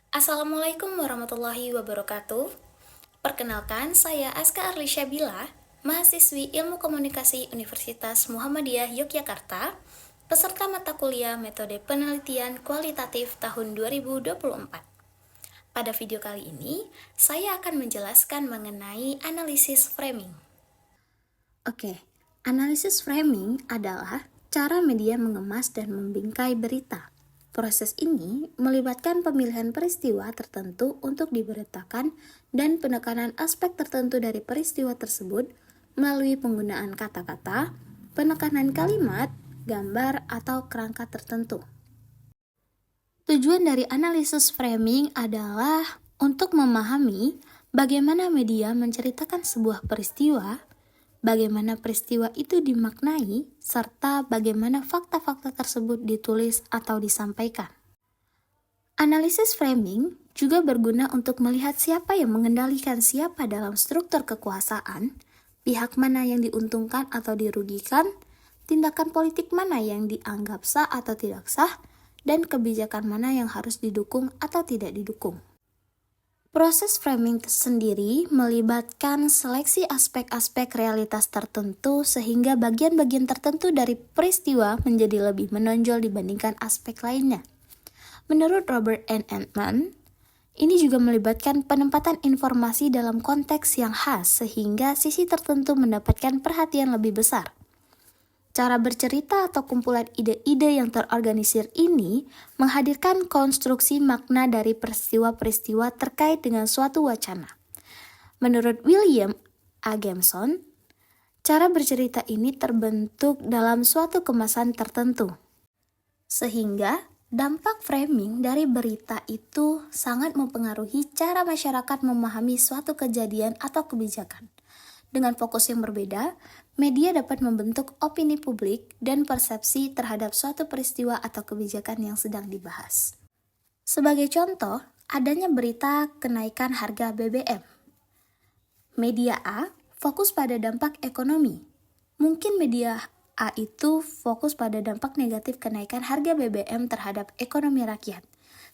Assalamualaikum warahmatullahi wabarakatuh. Perkenalkan, saya Aska Arlisya Bila, mahasiswi Ilmu Komunikasi Universitas Muhammadiyah Yogyakarta, peserta mata kuliah Metode Penelitian Kualitatif tahun 2024. Pada video kali ini, saya akan menjelaskan mengenai analisis framing. Oke, analisis framing adalah cara media mengemas dan membingkai berita. Proses ini melibatkan pemilihan peristiwa tertentu untuk diberitakan dan penekanan aspek tertentu dari peristiwa tersebut melalui penggunaan kata-kata, penekanan kalimat, gambar, atau kerangka tertentu. Tujuan dari analisis framing adalah untuk memahami bagaimana media menceritakan sebuah peristiwa, bagaimana peristiwa itu dimaknai, serta bagaimana fakta-fakta tersebut ditulis atau disampaikan. Analisis framing juga berguna untuk melihat siapa yang mengendalikan siapa dalam struktur kekuasaan, pihak mana yang diuntungkan atau dirugikan, tindakan politik mana yang dianggap sah atau tidak sah, dan kebijakan mana yang harus didukung atau tidak didukung. Proses framing sendiri melibatkan seleksi aspek-aspek realitas tertentu sehingga bagian-bagian tertentu dari peristiwa menjadi lebih menonjol dibandingkan aspek lainnya. Menurut Robert N. Altman, ini juga melibatkan penempatan informasi dalam konteks yang khas sehingga sisi tertentu mendapatkan perhatian lebih besar. Cara bercerita atau kumpulan ide-ide yang terorganisir ini menghadirkan konstruksi makna dari peristiwa-peristiwa terkait dengan suatu wacana. Menurut William Agamson, cara bercerita ini terbentuk dalam suatu kemasan tertentu. Sehingga dampak framing dari berita itu sangat mempengaruhi cara masyarakat memahami suatu kejadian atau kebijakan. Dengan fokus yang berbeda, media dapat membentuk opini publik dan persepsi terhadap suatu peristiwa atau kebijakan yang sedang dibahas. Sebagai contoh, adanya berita kenaikan harga BBM. Media A fokus pada dampak ekonomi. Mungkin media A itu fokus pada dampak negatif kenaikan harga BBM terhadap ekonomi rakyat.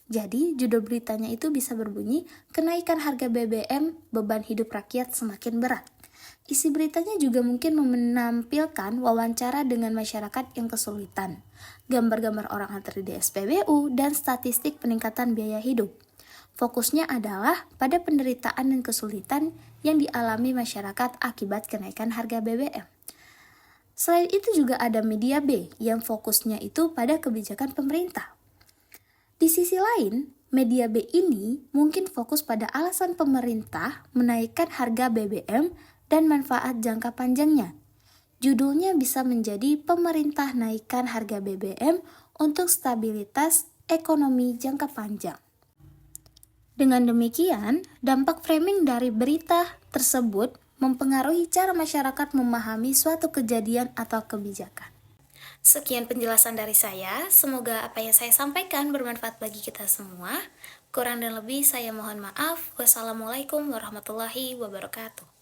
Jadi, judul beritanya itu bisa berbunyi, kenaikan harga BBM, beban hidup rakyat semakin berat. Isi beritanya juga mungkin menampilkan wawancara dengan masyarakat yang kesulitan, gambar-gambar orang antri di SPBU, dan statistik peningkatan biaya hidup. Fokusnya adalah pada penderitaan dan kesulitan yang dialami masyarakat akibat kenaikan harga BBM. Selain itu juga ada media B yang fokusnya itu pada kebijakan pemerintah. Di sisi lain, media B ini mungkin fokus pada alasan pemerintah menaikkan harga BBM dan manfaat jangka panjangnya. Judulnya bisa menjadi pemerintah naikkan harga BBM untuk stabilitas ekonomi jangka panjang. Dengan demikian, dampak framing dari berita tersebut mempengaruhi cara masyarakat memahami suatu kejadian atau kebijakan. Sekian penjelasan dari saya, semoga apa yang saya sampaikan bermanfaat bagi kita semua. Kurang dan lebih saya mohon maaf. Wassalamualaikum warahmatullahi wabarakatuh.